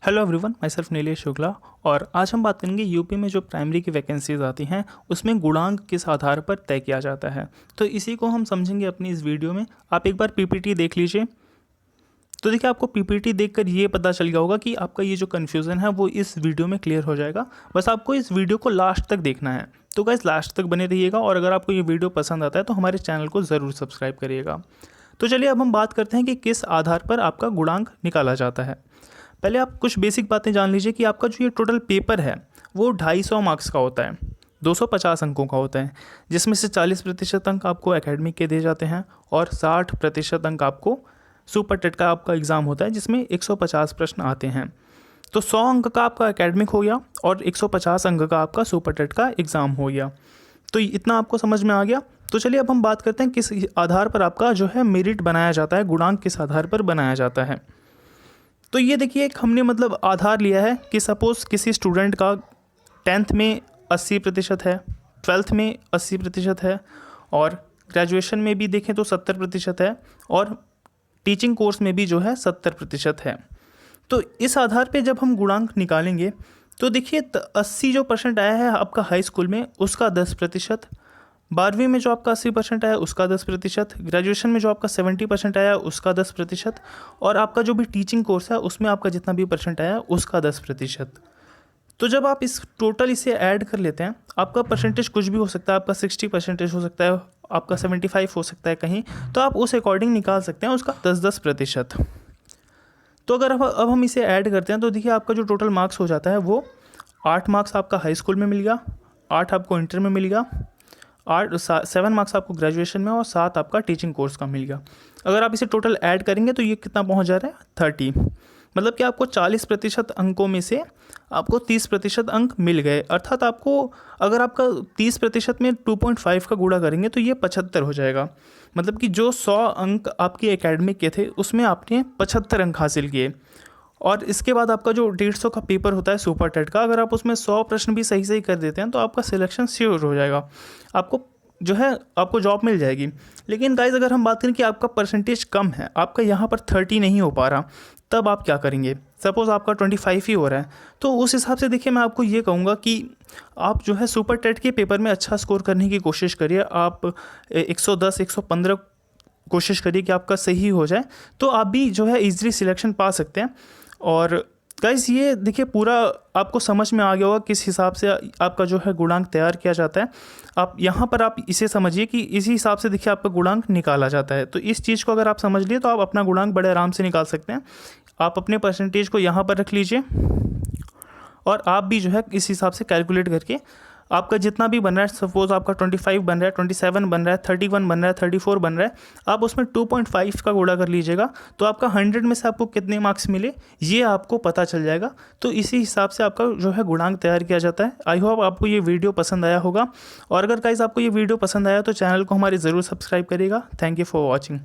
Hello everyone, my self Nilesh Shukla. और आज हम बात करेंगे यूपी में जो प्राइमरी की वैकेंसीज आती हैं उसमें गुणांक किस आधार पर तय किया जाता है। तो इसी को हम समझेंगे अपनी इस वीडियो में। आप एक बार पीपीटी देख लीजिए। तो देखिए, आपको पीपीटी देखकर ये पता चल गया होगा कि आपका ये जो कन्फ्यूज़न है वो इस वीडियो में क्लियर हो जाएगा। बस आपको इस वीडियो को लास्ट तक देखना है। तो गाइस, लास्ट तक बने रहिएगा और अगर आपको ये वीडियो पसंद आता है तो हमारे चैनल को ज़रूर सब्सक्राइब करिएगा। तो चलिए अब हम बात करते हैं कि किस आधार पर आपका गुणांक निकाला जाता है। पहले आप कुछ बेसिक बातें जान लीजिए कि आपका जो ये टोटल पेपर है वो 250 मार्क्स का होता है, 250 अंकों का होता है, जिसमें से 40% अंक आपको एकेडमिक के दिए जाते हैं और 60% अंक आपको सुपर टेट का आपका एग्ज़ाम होता है, जिसमें 150 प्रश्न आते हैं। तो 100 अंक का आपका एकेडमिक हो गया और 150 अंक का आपका सुपर टेट का एग्ज़ाम हो गया। तो इतना आपको समझ में आ गया। तो चलिए अब हम बात करते हैं किस आधार पर आपका जो है मेरिट बनाया जाता है, गुणांक किस आधार पर बनाया जाता है। तो ये देखिए, एक हमने मतलब आधार लिया है कि सपोज़ किसी स्टूडेंट का 10th में 80% है, 12th में 80% है और ग्रेजुएशन में भी देखें तो 70% है और टीचिंग कोर्स में भी जो है 70% है। तो इस आधार पे जब हम गुणांक निकालेंगे तो देखिए 80 जो परसेंट आया है आपका हाई स्कूल में उसका 10%, 12वीं में जो आपका 80% आया उसका 10%, ग्रेजुएशन में जो आपका 70% आया उसका 10% और आपका जो भी टीचिंग कोर्स है उसमें आपका जितना भी परसेंट आया उसका 10%। तो जब आप इस टोटल इसे ऐड कर लेते हैं, आपका परसेंटेज कुछ भी हो सकता है, आपका 60% हो सकता है, आपका 75 हो सकता है कहीं, तो आप उस अकॉर्डिंग निकाल सकते हैं उसका 10%। तो अगर अब हम इसे ऐड करते हैं तो देखिए आपका जो टोटल मार्क्स हो जाता है वो 8 मार्क्स आपका हाई स्कूल में मिल गया, 8 आपको इंटर में मिल गया, 7 मार्क्स आपको ग्रेजुएशन में और 7 आपका टीचिंग कोर्स का मिल गया। अगर आप इसे टोटल ऐड करेंगे तो ये कितना पहुंच जा रहा है 30। मतलब कि आपको 40% अंकों में से आपको 30% अंक मिल गए। अर्थात आपको अगर आपका 30% में 2.5 का गुणा करेंगे तो ये 75 हो जाएगा। मतलब कि जो 100 अंक आपके एकेडमिक के थे उसमें आपने 75 अंक हासिल किए। और इसके बाद आपका जो 150 का पेपर होता है सुपर टेट का, अगर आप उसमें 100 प्रश्न भी सही कर देते हैं तो आपका सिलेक्शन श्योर हो जाएगा, आपको जो है आपको जॉब मिल जाएगी। लेकिन गाइज, अगर हम बात करें कि आपका परसेंटेज कम है, आपका यहाँ पर 30 नहीं हो पा रहा, तब आप क्या करेंगे। सपोज़ आपका 25 ही हो रहा है, तो उस हिसाब से देखिए मैं आपको ये कहूँगा कि आप जो है सुपर टेट के पेपर में अच्छा स्कोर करने की कोशिश करिए। आप 110 115 कोशिश करिए कि आपका सही हो जाए, तो आप भी जो है ईजिली सिलेक्शन पा सकते हैं। और गाइस, ये देखिए पूरा आपको समझ में आ गया होगा किस हिसाब से आपका जो है गुणांक तैयार किया जाता है। आप यहाँ पर आप इसे समझिए कि इसी हिसाब से देखिए आपका गुणांक निकाला जाता है। तो इस चीज़ को अगर आप समझ लिए तो आप अपना गुणांक बड़े आराम से निकाल सकते हैं। आप अपने परसेंटेज को यहाँ पर रख लीजिए और आप भी जो है इस हिसाब से कैलकुलेट करके आपका जितना भी बन रहा है, सपोज आपका 25 बन रहा है, 27 बन रहा है, 31 बन रहा है, 34 बन रहा है, आप उसमें 2.5 का गुणा कर लीजिएगा तो आपका 100 में से आपको कितने मार्क्स मिले ये आपको पता चल जाएगा। तो इसी हिसाब से आपका जो है गुणांक तैयार किया जाता है। आई होप आपको ये वीडियो पसंद आया होगा और अगर गाइस आपको ये वीडियो पसंद आया तो चैनल को हमारे ज़रूर सब्सक्राइब करिएगा। Thank you for watching.